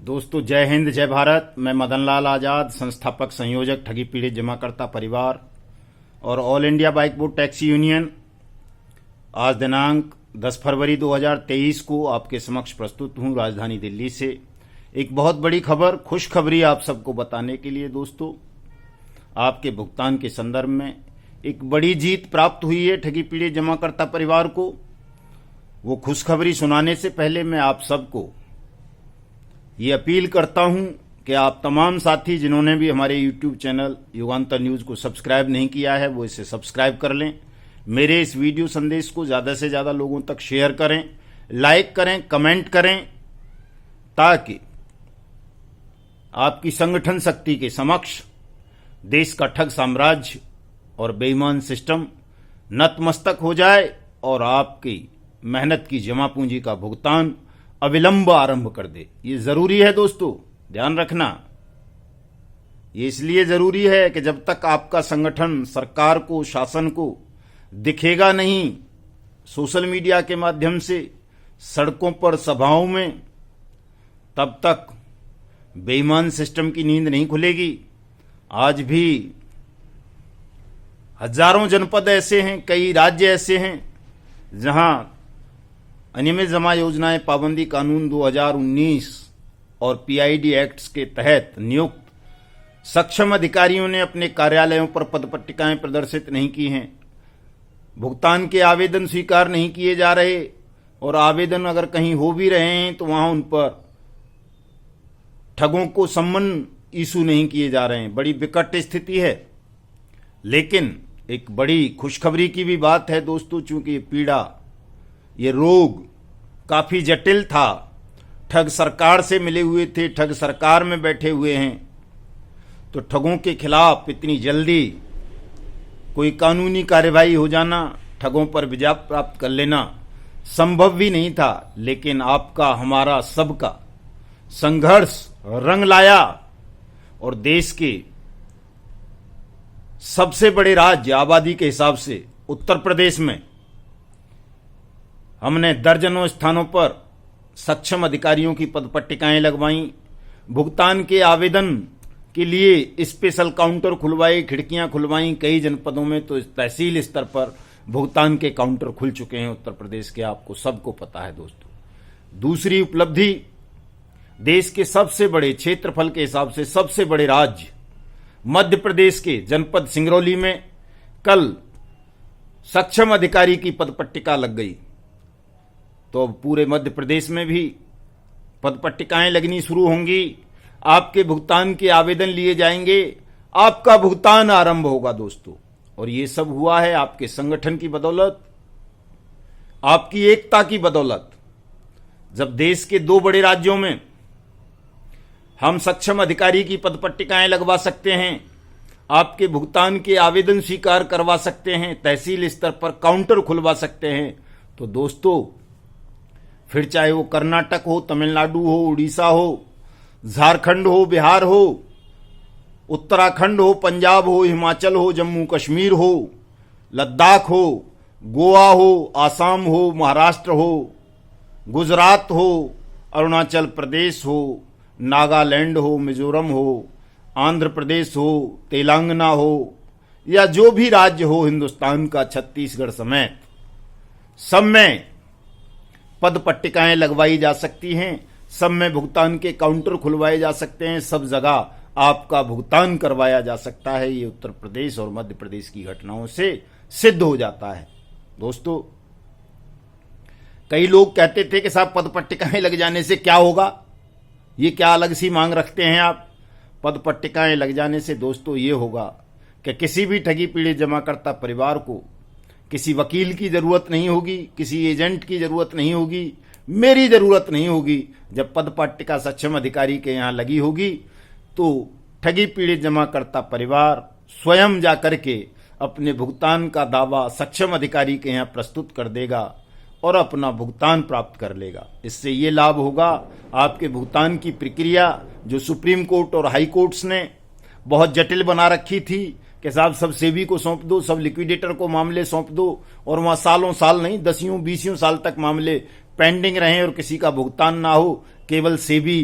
दोस्तों जय हिंद जय भारत। मैं मदन लाल आजाद, संस्थापक संयोजक ठगी पीड़ित जमाकर्ता परिवार और all India bike board taxi union, आज दिनांक 10 फरवरी 2023 को आपके समक्ष प्रस्तुत हूं राजधानी दिल्ली से। एक बहुत बड़ी खबर, खुशखबरी आप सबको बताने के लिए दोस्तों, आपके भुगतान के संदर्भ में एक बड़ी जीत प्राप्त हुई है ठगी पीड़ित जमाकर्ता परिवार को। वो खुशखबरी सुनाने से पहले मैं आप सबको ये अपील करता हूं कि आप तमाम साथी जिन्होंने भी हमारे YouTube चैनल युगांतर न्यूज को सब्सक्राइब नहीं किया है वो इसे सब्सक्राइब कर लें। मेरे इस वीडियो संदेश को ज़्यादा से ज़्यादा लोगों तक शेयर करें, लाइक करें, कमेंट करें, ताकि आपकी संगठन शक्ति के समक्ष देश का ठग साम्राज्य और बेईमान सिस्टम नतमस्तक हो जाए और आपकी मेहनत की जमा पूंजी का भुगतान अविलंब आरंभ कर दे। ये जरूरी है दोस्तों, ध्यान रखना। ये इसलिए जरूरी है कि जब तक आपका संगठन सरकार को, शासन को दिखेगा नहीं सोशल मीडिया के माध्यम से, सड़कों पर, सभाओं में, तब तक बेईमान सिस्टम की नींद नहीं खुलेगी। आज भी हजारों जनपद ऐसे हैं, कई राज्य ऐसे हैं जहां अनियमित जमा योजनाएं पाबंदी कानून 2019 और पीआईडी एक्ट्स के तहत नियुक्त सक्षम अधिकारियों ने अपने कार्यालयों पर पदपट्टिकाएं प्रदर्शित नहीं की हैं। भुगतान के आवेदन स्वीकार नहीं किए जा रहे और आवेदन अगर कहीं हो भी रहे हैं तो वहां उन पर ठगों को सम्मन इशू नहीं किए जा रहे हैं। बड़ी विकट स्थिति है। लेकिन एक बड़ी खुशखबरी की भी बात है दोस्तों, चूंकि ये पीड़ा, ये रोग काफी जटिल था, ठग सरकार से मिले हुए थे, ठग सरकार में बैठे हुए हैं, तो ठगों के खिलाफ इतनी जल्दी कोई कानूनी कार्यवाही हो जाना, ठगों पर विजय प्राप्त कर लेना संभव भी नहीं था। लेकिन आपका, हमारा, सबका संघर्ष रंग लाया और देश के सबसे बड़े राज्य आबादी के हिसाब से उत्तर प्रदेश में हमने दर्जनों स्थानों पर सक्षम अधिकारियों की पदपट्टिकाएं लगवाई, भुगतान के आवेदन के लिए स्पेशल काउंटर खुलवाए, खिड़कियां खुलवाई। कई जनपदों में तो तहसील स्तर पर भुगतान के काउंटर खुल चुके हैं उत्तर प्रदेश के, आपको सबको पता है दोस्तों। दूसरी उपलब्धि, देश के सबसे बड़े क्षेत्रफल के हिसाब से सबसे बड़े राज्य मध्य प्रदेश के जनपद सिंगरौली में कल सक्षम अधिकारी की पदपट्टिका लग गई। तो पूरे मध्य प्रदेश में भी पदपट्टिकाएं लगनी शुरू होंगी, आपके भुगतान के आवेदन लिए जाएंगे, आपका भुगतान आरंभ होगा दोस्तों। और ये सब हुआ है आपके संगठन की बदौलत, आपकी एकता की बदौलत। जब देश के दो बड़े राज्यों में हम सक्षम अधिकारी की पदपट्टिकाएं लगवा सकते हैं, आपके भुगतान के आवेदन स्वीकार करवा सकते हैं, तहसील स्तर पर काउंटर खुलवा सकते हैं, तो दोस्तों फिर चाहे वो कर्नाटक हो, तमिलनाडु हो, उड़ीसा हो, झारखंड हो, बिहार हो, उत्तराखंड हो, पंजाब हो, हिमाचल हो, जम्मू कश्मीर हो, लद्दाख हो, गोवा हो, आसाम हो, महाराष्ट्र हो, गुजरात हो, अरुणाचल प्रदेश हो, नागालैंड हो, मिजोरम हो, आंध्र प्रदेश हो, तेलंगाना हो, या जो भी राज्य हो हिंदुस्तान का, छत्तीसगढ़ समेत, सब में पदपट्टिकाएं लगवाई जा सकती हैं, सब में भुगतान के काउंटर खुलवाए जा सकते हैं, सब जगह आपका भुगतान करवाया जा सकता है। ये उत्तर प्रदेश और मध्य प्रदेश की घटनाओं से सिद्ध हो जाता है दोस्तों। कई लोग कहते थे कि साहब पदपट्टिकाएं लग जाने से क्या होगा, ये क्या अलग सी मांग रखते हैं आप। पदपट्टिकाएं लग जाने से दोस्तों ये होगा कि किसी भी ठगी पीड़ित जमाकर्ता परिवार को किसी वकील की जरूरत नहीं होगी, किसी एजेंट की जरूरत नहीं होगी, मेरी जरूरत नहीं होगी। जब पदपट्टिका सक्षम अधिकारी के यहां लगी होगी तो ठगी पीड़ित जमाकर्ता परिवार स्वयं जाकर के अपने भुगतान का दावा सक्षम अधिकारी के यहां प्रस्तुत कर देगा और अपना भुगतान प्राप्त कर लेगा। इससे ये लाभ होगा, आपके भुगतान की प्रक्रिया जो सुप्रीम कोर्ट और हाई कोर्ट्स ने बहुत जटिल बना रखी थी कि साहब सब सेबी को सौंप दो, सब लिक्विडेटर को मामले सौंप दो, और वहां सालों साल नहीं, 10-20 साल तक मामले पेंडिंग रहें और किसी का भुगतान ना हो, केवल सेबी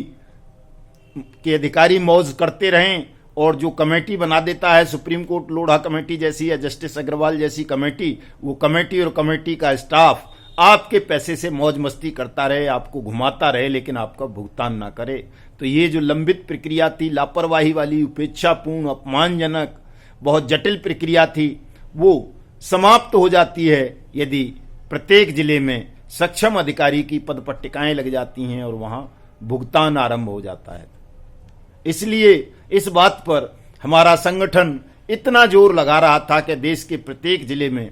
के अधिकारी मौज करते रहें और जो कमेटी बना देता है सुप्रीम कोर्ट लोढ़ा कमेटी जैसी या जस्टिस अग्रवाल जैसी कमेटी, वो कमेटी और कमेटी का स्टाफ आपके पैसे से मौज मस्ती करता रहे, आपको घुमाता रहे, लेकिन आपका भुगतान ना करे, तो ये जो लंबित प्रक्रिया थी, लापरवाही वाली, उपेक्षापूर्ण, अपमानजनक, बहुत जटिल प्रक्रिया थी, वो समाप्त हो जाती है यदि प्रत्येक जिले में सक्षम अधिकारी की पद पट्टिकाएं लग जाती हैं और वहां भुगतान आरंभ हो जाता है। इसलिए इस बात पर हमारा संगठन इतना जोर लगा रहा था कि देश के प्रत्येक जिले में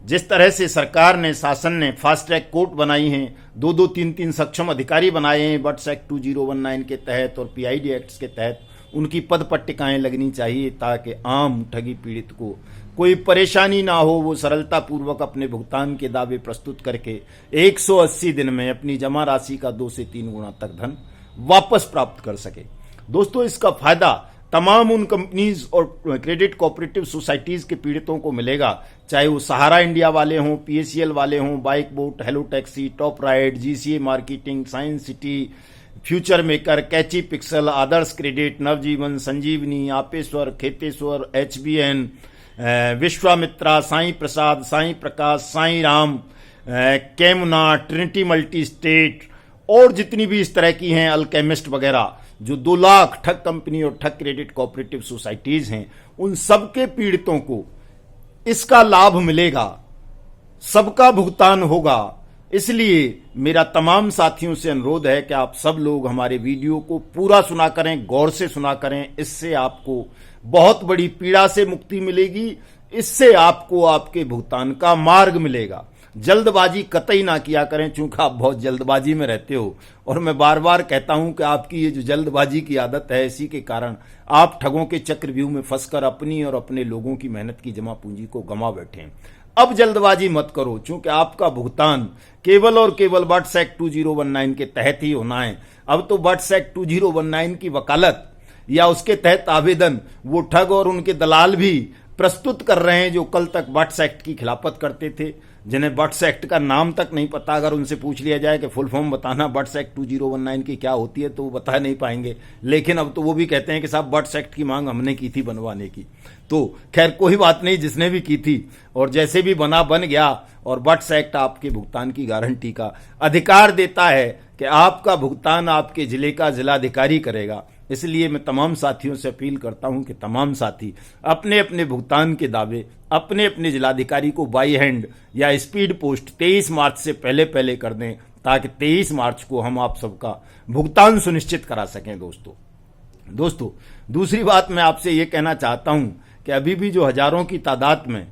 जिस तरह से सरकार ने, शासन ने फास्ट ट्रैक कोर्ट बनाई हैं, 2-2, 3-3 सक्षम अधिकारी बनाए हैं बट्स एक्ट 2019 के तहत और पीआईडी एक्ट के तहत, उनकी पद पट्टिकाएं लगनी चाहिए ताकि आम ठगी पीड़ित को कोई परेशानी ना हो, वो सरलता पूर्वक अपने भुगतान के दावे प्रस्तुत करके 180 दिन में अपनी जमा राशि का 2 से 3 गुना तक धन वापस प्राप्त कर सके। दोस्तों, इसका फायदा तमाम उन कंपनीज और क्रेडिट कोऑपरेटिव सोसाइटीज के पीड़ितों को मिलेगा, चाहे वो सहारा इंडिया वाले हों, पीएसीएल वाले हों, bike bot, hello taxi, top ride, GCA marketing, science city, future maker, catchy pixel, Adarsh credit, Navjeevan, Sanjeevani, Apeshwar, Kheteshwar, HBN, Vishwamitra, Sai Prasad, Sai Prakash, Sai Ram, Kemuna, trinity multi state और जितनी भी इस तरह की हैं, अल्केमिस्ट वगैरह, जो 2 लाख ठग कंपनी और ठग क्रेडिट कोऑपरेटिव सोसाइटीज हैं, उन सबके पीड़ितों को इसका लाभ मिलेगा, सबका भुगतान होगा। इसलिए मेरा तमाम साथियों से अनुरोध है कि आप सब लोग हमारे वीडियो को पूरा सुना करें, गौर से सुना करें। इससे आपको बहुत बड़ी पीड़ा से मुक्ति मिलेगी, इससे आपको आपके भुगतान का मार्ग मिलेगा। जल्दबाजी कतई ना किया करें, चूंकि आप बहुत जल्दबाजी में रहते हो और मैं बार बार कहता हूं कि आपकी ये जो जल्दबाजी की आदत है, इसी के कारण आप ठगों के चक्रव्यूह में फंसकर अपनी और अपने लोगों की मेहनत की जमा पूंजी को गंवा बैठे हैं। अब जल्दबाजी मत करो, चूंकि आपका भुगतान केवल और केवल बट्स एक्ट 2019 के तहत ही होना है। अब तो बट्स एक्ट 2019 की वकालत या उसके तहत आवेदन वो ठग और उनके दलाल भी प्रस्तुत कर रहे हैं, जो कल तक बट्स एक्ट की खिलाफत करते थे, जिन्हें बट्स एक्ट का नाम तक नहीं पता। अगर उनसे पूछ लिया जाए कि फुल फॉर्म बताना बट्स एक्ट 2019 की क्या होती है, तो वो बता नहीं पाएंगे। लेकिन अब तो वो भी कहते हैं कि साहब बट्स एक्ट की मांग हमने की थी बनवाने की। तो खैर कोई बात नहीं, जिसने भी की थी और जैसे भी बन गया। और बट्स एक्ट आपके भुगतान की गारंटी का अधिकार देता है कि आपका भुगतान आपके जिले का जिलाधिकारी करेगा। इसलिए मैं तमाम साथियों से अपील करता हूं कि तमाम साथी अपने अपने भुगतान के दावे अपने अपने जिलाधिकारी को बाई हैंड या स्पीड पोस्ट 23 मार्च से पहले पहले कर दें, ताकि 23 मार्च को हम आप सबका भुगतान सुनिश्चित करा सकें। दोस्तों, दूसरी बात मैं आपसे ये कहना चाहता हूं कि अभी भी जो हजारों की तादाद में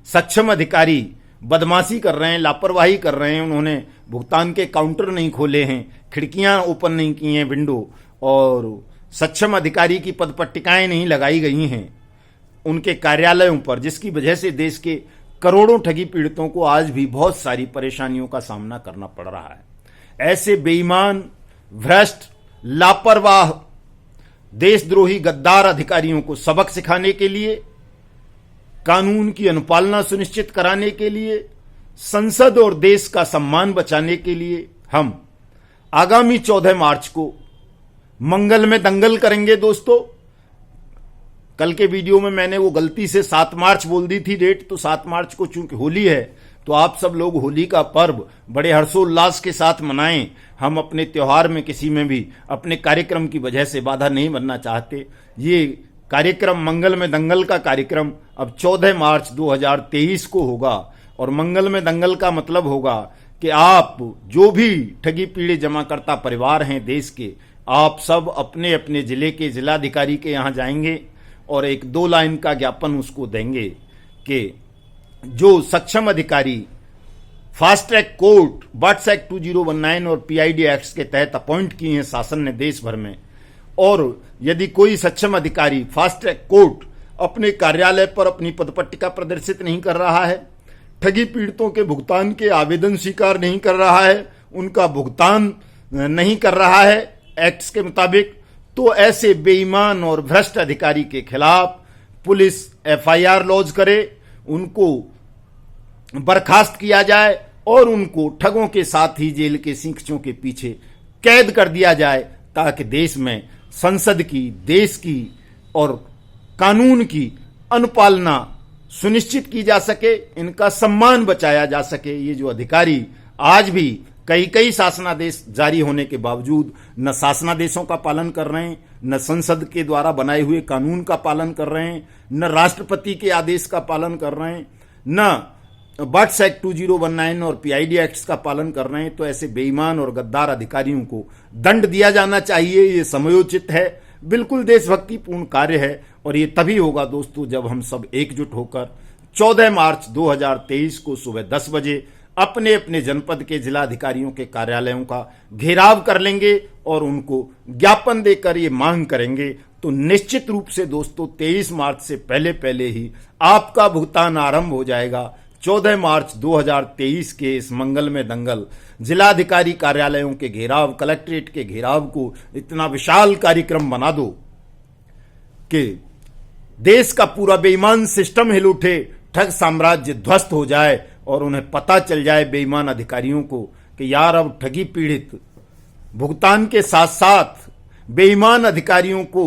सक्षम अधिकारी बदमाशी कर रहे हैं, लापरवाही कर रहे हैं, उन्होंने भुगतान के काउंटर नहीं खोले हैं, खिड़कियां ओपन नहीं की हैं, विंडो, और सक्षम अधिकारी की पद पट्टिकाएं नहीं लगाई गई हैं उनके कार्यालयों पर, जिसकी वजह से देश के करोड़ों ठगी पीड़ितों को आज भी बहुत सारी परेशानियों का सामना करना पड़ रहा है। ऐसे बेईमान, भ्रष्ट, लापरवाह, देशद्रोही, गद्दार अधिकारियों को सबक सिखाने के लिए, कानून की अनुपालना सुनिश्चित कराने के लिए, संसद और देश का सम्मान बचाने के लिए हम आगामी 14 मार्च को मंगल में दंगल करेंगे। दोस्तों, कल के वीडियो में मैंने वो गलती से 7 मार्च बोल दी थी डेट, तो 7 मार्च को चूंकि होली है, तो आप सब लोग होली का पर्व बड़े हर्षोल्लास के साथ मनाएं। हम अपने त्योहार में किसी में भी अपने कार्यक्रम की वजह से बाधा नहीं बनना चाहते। ये कार्यक्रम मंगल में दंगल का कार्यक्रम अब 14 मार्च 2023 को होगा, और मंगल में दंगल का मतलब होगा कि आप जो भी ठगी पीड़ित जमाकर्ता परिवार हैं देश के, आप सब अपने अपने जिले के जिलाधिकारी के यहाँ जाएंगे और एक 2 लाइन का ज्ञापन उसको देंगे कि जो सक्षम अधिकारी fast track court BUDS act 2019 और पीआईडी एक्ट के तहत अपॉइंट किए हैं शासन ने देश भर में, और यदि कोई सक्षम अधिकारी फास्ट ट्रैक कोर्ट अपने कार्यालय पर अपनी पदपट्टिका प्रदर्शित नहीं कर रहा है, ठगी पीड़ितों के भुगतान के आवेदन स्वीकार नहीं कर रहा है, उनका भुगतान नहीं कर रहा है एक्ट्स के मुताबिक, तो ऐसे बेईमान और भ्रष्ट अधिकारी के खिलाफ पुलिस एफआईआर लॉन्च करे, उनको बर्खास्त किया जाए और उनको ठगों के साथ ही जेल के सींखों के पीछे कैद कर दिया जाए, ताकि देश में संसद की, देश की और कानून की अनुपालना सुनिश्चित की जा सके, इनका सम्मान बचाया जा सके। ये जो अधिकारी आज भी कई कई शासनादेश जारी होने के बावजूद न शासनादेशों का पालन कर रहे हैं, न संसद के द्वारा बनाए हुए कानून का पालन कर रहे हैं, न राष्ट्रपति के आदेश का पालन कर रहे हैं, न बर्ड्स एक्ट 2019 और पीआईडी एक्ट्स का पालन कर रहे हैं, तो ऐसे बेईमान और गद्दार अधिकारियों को दंड दिया जाना चाहिए। ये समयोचित है, बिल्कुल देशभक्तिपूर्ण कार्य है। और ये तभी होगा दोस्तों जब हम सब एकजुट होकर 14 मार्च 2023 को सुबह 10 बजे अपने अपने जनपद के जिलाधिकारियों के कार्यालयों का घेराव कर लेंगे और उनको ज्ञापन देकर ये मांग करेंगे। तो निश्चित रूप से दोस्तों 23 मार्च से पहले पहले ही आपका भुगतान आरंभ हो जाएगा। 14 मार्च 2023 के इस मंगलमय दंगल जिलाधिकारी कार्यालयों के घेराव, कलेक्ट्रेट के घेराव को इतना विशाल कार्यक्रम बना दो कि देश का पूरा बेईमान सिस्टम हिल उठे, ठग साम्राज्य ध्वस्त हो जाए और उन्हें पता चल जाए बेईमान अधिकारियों को कि यार अब ठगी पीड़ित भुगतान के साथ साथ बेईमान अधिकारियों को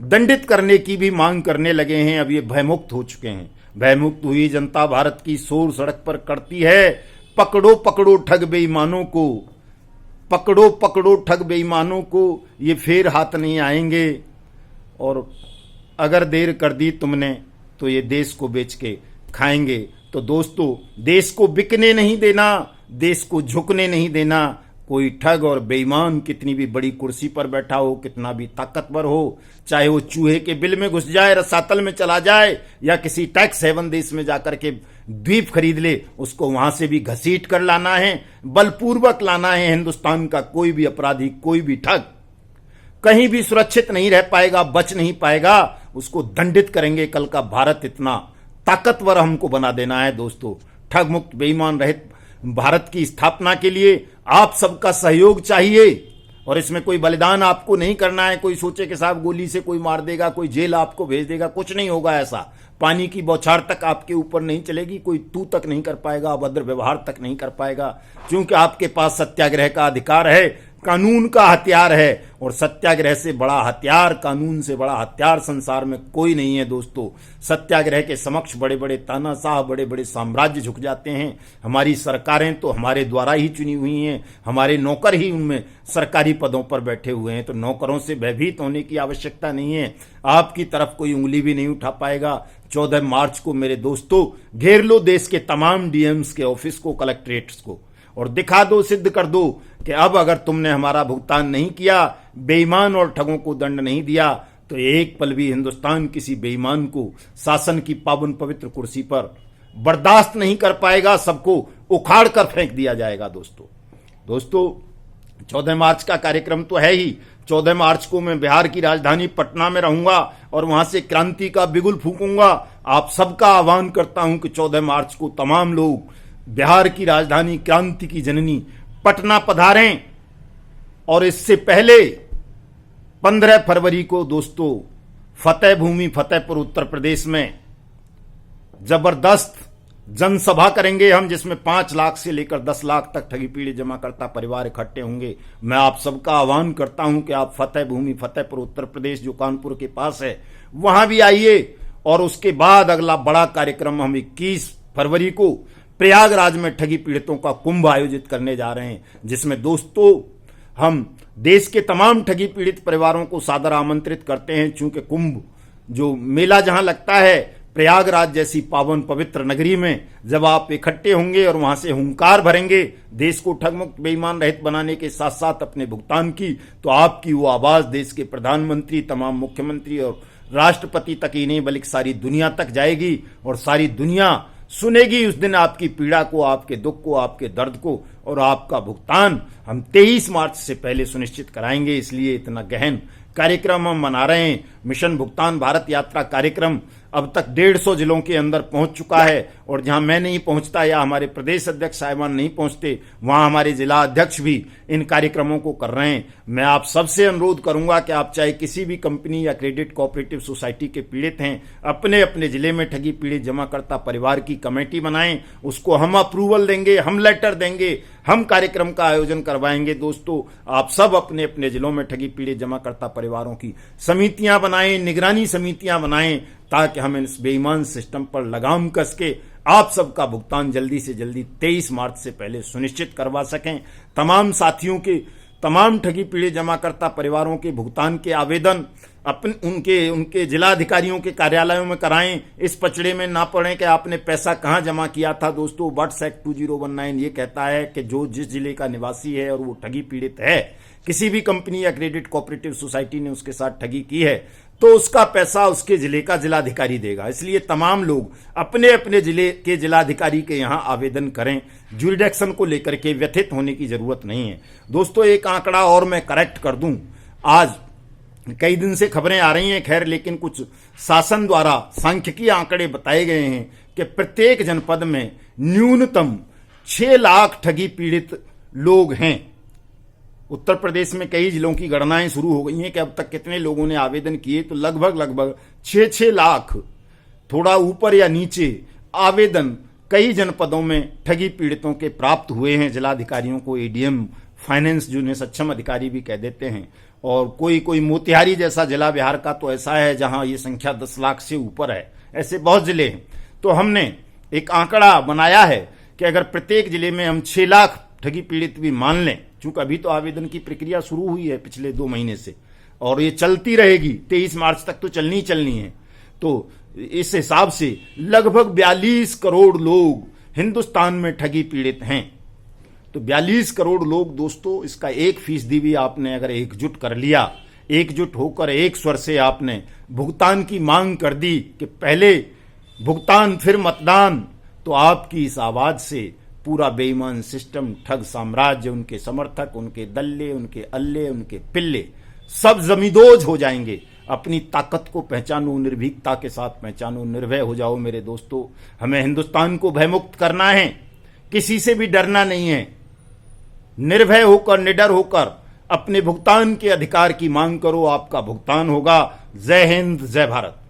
दंडित करने की भी मांग करने लगे हैं। अब ये भयमुक्त हो चुके हैं। भयमुक्त हुई जनता भारत की शोर सड़क पर करती है, पकड़ो पकड़ो ठग बेईमानों को, पकड़ो पकड़ो ठग बेईमानों को, ये फिर हाथ नहीं आएंगे। और अगर देर कर दी तुमने तो ये देश को बेच के खाएंगे। तो दोस्तों देश को बिकने नहीं देना, देश को झुकने नहीं देना। कोई ठग और बेईमान कितनी भी बड़ी कुर्सी पर बैठा हो, कितना भी ताकतवर हो, चाहे वो चूहे के बिल में घुस जाए, रसातल में चला जाए या किसी टैक्स हेवन देश में जाकर के द्वीप खरीद ले, उसको वहां से भी घसीट कर लाना है, बलपूर्वक लाना है। हिंदुस्तान का कोई भी अपराधी, कोई भी ठग कहीं भी सुरक्षित नहीं रह पाएगा, बच नहीं पाएगा। उसको दंडित करेंगे। कल का भारत इतना ताकतवर हमको बना देना है दोस्तों। ठग मुक्त बेईमान रहित भारत की स्थापना के लिए आप सबका सहयोग चाहिए। और इसमें कोई बलिदान आपको नहीं करना है। कोई सोचे कि साहब गोली से कोई मार देगा, कोई जेल आपको भेज देगा, कुछ नहीं होगा ऐसा। पानी की बौछार तक आपके ऊपर नहीं चलेगी, कोई तू तक नहीं कर पाएगा, अभद्र व्यवहार तक नहीं कर पाएगा, क्योंकि आपके पास सत्याग्रह का अधिकार है, कानून का हथियार है। और सत्याग्रह से बड़ा हथियार, कानून से बड़ा हथियार संसार में कोई नहीं है दोस्तों। सत्याग्रह के समक्ष बड़े बड़े तानाशाह, बड़े बड़े साम्राज्य झुक जाते हैं। हमारी सरकारें तो हमारे द्वारा ही चुनी हुई हैं, हमारे नौकर ही उनमें सरकारी पदों पर बैठे हुए हैं। तो नौकरों से भयभीत होने की आवश्यकता नहीं है। आपकी तरफ कोई उंगली भी नहीं उठा पाएगा। 14 मार्च को मेरे दोस्तों घेर लो देश के तमाम डीएम्स के ऑफिस को, कलेक्ट्रेट्स को, और दिखा दो, सिद्ध कर दो कि अब अगर तुमने हमारा भुगतान नहीं किया, बेईमान और ठगों को दंड नहीं दिया, तो एक पल भी हिंदुस्तान किसी बेईमान को शासन की पावन पवित्र कुर्सी पर बर्दाश्त नहीं कर पाएगा। सबको उखाड़ कर फेंक दिया जाएगा दोस्तों 14 मार्च का कार्यक्रम तो है ही। 14 मार्च को मैं बिहार की राजधानी पटना में रहूंगा और वहां से क्रांति का बिगुल फूंकूंगा। आप सबका आह्वान करता हूं कि 14 मार्च को तमाम लोग बिहार की राजधानी, क्रांति की जननी पटना पधारें। और इससे पहले 15 फरवरी को दोस्तों फतेह भूमि फतेहपुर उत्तर प्रदेश में जबरदस्त जनसभा करेंगे हम, जिसमें 5 लाख से लेकर 10 लाख तक ठगी पीड़ित जमाकर्ता परिवार इकट्ठे होंगे। मैं आप सबका आह्वान करता हूं कि आप फतेह भूमि फतेहपुर उत्तर प्रदेश, जो कानपुर के पास है, वहां भी आइए। और उसके बाद अगला बड़ा कार्यक्रम हम 21 फरवरी को प्रयागराज में ठगी पीड़ितों का कुंभ आयोजित करने जा रहे हैं, जिसमें दोस्तों हम देश के तमाम ठगी पीड़ित परिवारों को सादर आमंत्रित करते हैं। चूंकि कुंभ जो मेला जहां लगता है, प्रयागराज जैसी पावन पवित्र नगरी में जब आप इकट्ठे होंगे और वहां से हुंकार भरेंगे देश को ठगमुक्त बेईमान रहित बनाने के साथ साथ अपने भुगतान की, तो आपकी वो आवाज देश के प्रधानमंत्री, तमाम मुख्यमंत्री और राष्ट्रपति तक ही नहीं बल्कि सारी दुनिया तक जाएगी। और सारी दुनिया सुनेगी उस दिन आपकी पीड़ा को, आपके दुख को, आपके दर्द को। और आपका भुगतान हम 23 मार्च से पहले सुनिश्चित कराएंगे। इसलिए इतना गहन कार्यक्रम हम मना रहे हैं। मिशन भुगतान भारत यात्रा कार्यक्रम अब तक 150 जिलों के अंदर पहुंच चुका है। और जहां मैं नहीं पहुंचता या हमारे प्रदेश अध्यक्ष साहिबान नहीं पहुंचते, वहां हमारे जिला अध्यक्ष भी इन कार्यक्रमों को कर रहे हैं। मैं आप सबसे अनुरोध करूंगा कि आप चाहे किसी भी कंपनी या क्रेडिट कोऑपरेटिव सोसाइटी के पीड़ित हैं, अपने अपने जिले में ठगी पीड़ित जमाकर्ता परिवार की कमेटी बनाएं। उसको हम अप्रूवल देंगे, हम लेटर देंगे, हम कार्यक्रम का आयोजन करवाएंगे। दोस्तों, आप सब अपने अपने जिलों में ठगी पीड़ित जमाकर्ता परिवारों की समितियां बनाएं, निगरानी समितियां बनाएं, ताकि हम इस बेईमान सिस्टम पर लगाम कस के आप सबका भुगतान जल्दी से जल्दी 23 मार्च से पहले सुनिश्चित करवा सकें। तमाम साथियों के, तमाम ठगी पीड़ित जमाकर्ता परिवारों के भुगतान के आवेदन उनके जिलाधिकारियों के कार्यालयों में कराएं। इस पचड़े में ना पड़े कि आपने पैसा कहां जमा किया था। दोस्तों, WATS एक्ट 2019 ये कहता है कि जो जिस जिले का निवासी है और वो ठगी पीड़ित है, किसी भी कंपनी या क्रेडिट कोऑपरेटिव सोसाइटी ने उसके साथ ठगी की है, तो उसका पैसा उसके जिले का जिलाधिकारी देगा। इसलिए तमाम लोग अपने अपने जिले के जिलाधिकारी के यहां आवेदन करें। ज्यूरिडिक्शन को लेकर के व्यथित होने की जरूरत नहीं है। दोस्तों, एक आंकड़ा और मैं करेक्ट कर दूं। आज कई दिन से खबरें आ रही हैं, खैर, लेकिन कुछ शासन द्वारा सांख्यिकीय आंकड़े बताए गए हैं कि प्रत्येक जनपद में न्यूनतम 6 लाख ठगी पीड़ित लोग हैं। उत्तर प्रदेश में कई जिलों की गणनाएं शुरू हो गई हैं कि अब तक कितने लोगों ने आवेदन किए, तो लगभग 6 लाख, थोड़ा ऊपर या नीचे, आवेदन कई जनपदों में ठगी पीड़ितों के प्राप्त हुए हैं। जिलाधिकारियों को एडीएम फाइनेंस, जिन्हें सक्षम अधिकारी भी कह देते हैं, और कोई मोतिहारी जैसा जिला बिहार का तो ऐसा है जहां ये संख्या 10 लाख से ऊपर है। ऐसे बहुत जिले हैं। तो हमने एक आंकड़ा बनाया है कि अगर प्रत्येक जिले में हम 6 लाख ठगी पीड़ित भी मान लें, चूंकि अभी तो आवेदन की प्रक्रिया शुरू हुई है पिछले 2 महीने से, और ये चलती रहेगी, 23 मार्च तक तो चलनी है, तो इस हिसाब से लगभग 42 करोड़ लोग हिंदुस्तान में ठगी पीड़ित हैं। तो 42 करोड़ लोग, दोस्तों, इसका 1% भी आपने अगर एकजुट कर लिया, एकजुट होकर एक स्वर से आपने भुगतान की मांग कर दी कि पहले भुगतान फिर मतदान, तो आपकी इस आवाज से पूरा बेईमान सिस्टम, ठग साम्राज्य, उनके समर्थक, उनके दल्ले, उनके अल्ले, उनके पिल्ले सब जमींदोज हो जाएंगे। अपनी ताकत को पहचानो, निर्भीकता के साथ पहचानो, निर्भय हो जाओ मेरे दोस्तों। हमें हिंदुस्तान को भयमुक्त करना है, किसी से भी डरना नहीं है। निर्भय होकर, निडर होकर अपने भुगतान के अधिकार की मांग करो, आपका भुगतान होगा। जय हिंद, जय भारत।